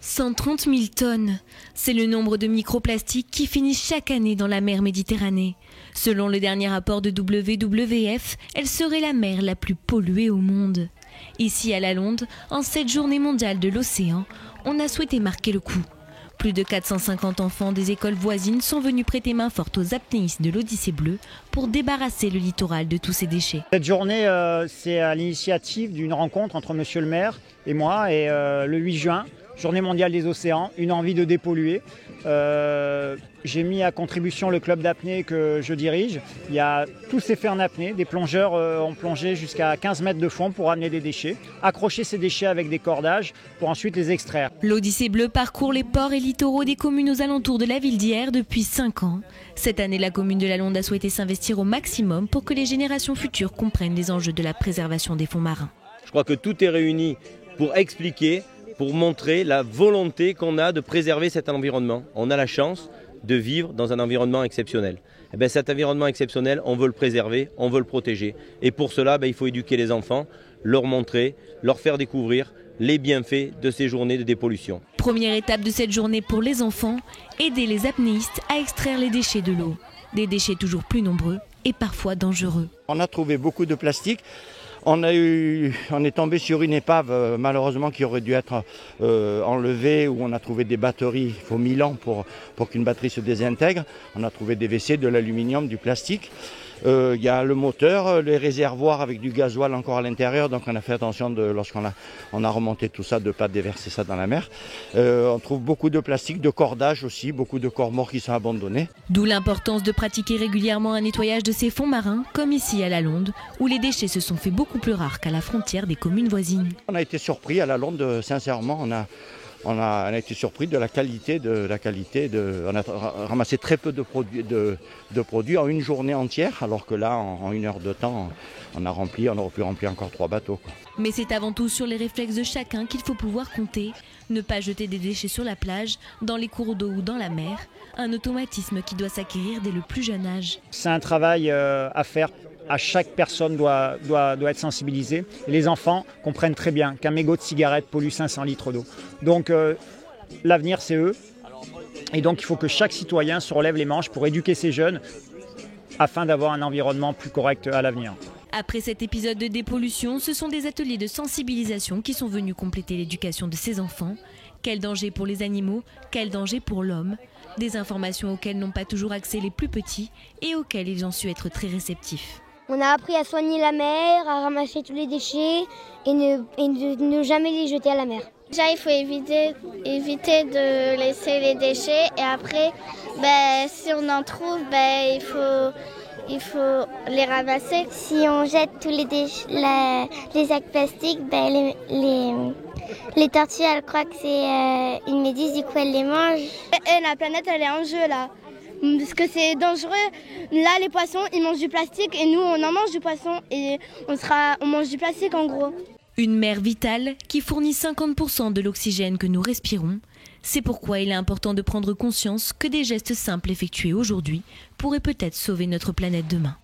130 000 tonnes, c'est le nombre de microplastiques qui finissent chaque année dans la mer Méditerranée. Selon le dernier rapport de WWF, elle serait la mer la plus polluée au monde. Ici à Lalonde, en cette journée mondiale de l'océan, on a souhaité marquer le coup. Plus de 450 enfants des écoles voisines sont venus prêter main forte aux apnéistes de l'Odyssée bleue pour débarrasser le littoral de tous ces déchets. Cette journée, c'est à l'initiative d'une rencontre entre monsieur le maire et moi, et le 8 juin, journée mondiale des océans, une envie de dépolluer. J'ai mis à contribution le club d'apnée que je dirige. Il y a tous ces faits en apnée. Des plongeurs ont plongé jusqu'à 15 mètres de fond pour amener des déchets, accrocher ces déchets avec des cordages pour ensuite les extraire. L'Odyssée bleue parcourt les ports et littoraux des communes aux alentours de la ville d'Hyères depuis 5 ans. Cette année, la commune de Lalonde a souhaité s'investir au maximum pour que les générations futures comprennent les enjeux de la préservation des fonds marins. Je crois que tout est réuni pour expliquer, pour montrer la volonté qu'on a de préserver cet environnement. On a la chance de vivre dans un environnement exceptionnel. Et bien, cet environnement exceptionnel, on veut le préserver, on veut le protéger. Et pour cela, il faut éduquer les enfants, leur montrer, leur faire découvrir les bienfaits de ces journées de dépollution. Première étape de cette journée pour les enfants, aider les apnéistes à extraire les déchets de l'eau. Des déchets toujours plus nombreux et parfois dangereux. On a trouvé beaucoup de plastique. On est tombé sur une épave malheureusement qui aurait dû être enlevée, où on a trouvé des batteries, il faut 1000 ans pour qu'une batterie se désintègre. On a trouvé des WC, de l'aluminium, du plastique. Il y a le moteur, les réservoirs avec du gasoil encore à l'intérieur, donc on a fait attention lorsqu'on a remonté tout ça de ne pas déverser ça dans la mer. On trouve beaucoup de plastique, de cordages aussi, beaucoup de corps morts qui sont abandonnés. D'où l'importance de pratiquer régulièrement un nettoyage de ces fonds marins, comme ici à Lalonde, où les déchets se sont fait beaucoup plus rares qu'à la frontière des communes voisines. On a été surpris à Lalonde, sincèrement, on a été surpris de la qualité on a ramassé très peu de produits en une journée entière, alors que là, en 1 heure de temps, on aurait pu remplir encore 3 bateaux. Mais c'est avant tout sur les réflexes de chacun qu'il faut pouvoir compter. Ne pas jeter des déchets sur la plage, dans les cours d'eau ou dans la mer. Un automatisme qui doit s'acquérir dès le plus jeune âge. C'est un travail à faire. Chaque personne doit être sensibilisée. Et les enfants comprennent très bien qu'un mégot de cigarette pollue 500 litres d'eau. Donc l'avenir, c'est eux. Et donc il faut que chaque citoyen se relève les manches pour éduquer ces jeunes afin d'avoir un environnement plus correct à l'avenir. Après cet épisode de dépollution, ce sont des ateliers de sensibilisation qui sont venus compléter l'éducation de ces enfants. Quel danger pour les animaux, quel danger pour l'homme. Des informations auxquelles n'ont pas toujours accès les plus petits et auxquelles ils ont su être très réceptifs. On a appris à soigner la mer, à ramasser tous les déchets et ne jamais les jeter à la mer. Déjà, il faut éviter de laisser les déchets et après, si on en trouve, il faut les ramasser. Si on jette tous les déchets, les sacs plastiques, les tortues, elles croient que c'est une méduse, du coup elles les mangent. Et la planète, elle est en jeu là. Parce que c'est dangereux. Là, les poissons, ils mangent du plastique et nous, on en mange du poisson et on mange du plastique en gros. Une mer vitale qui fournit 50% de l'oxygène que nous respirons. C'est pourquoi il est important de prendre conscience que des gestes simples effectués aujourd'hui pourraient peut-être sauver notre planète demain.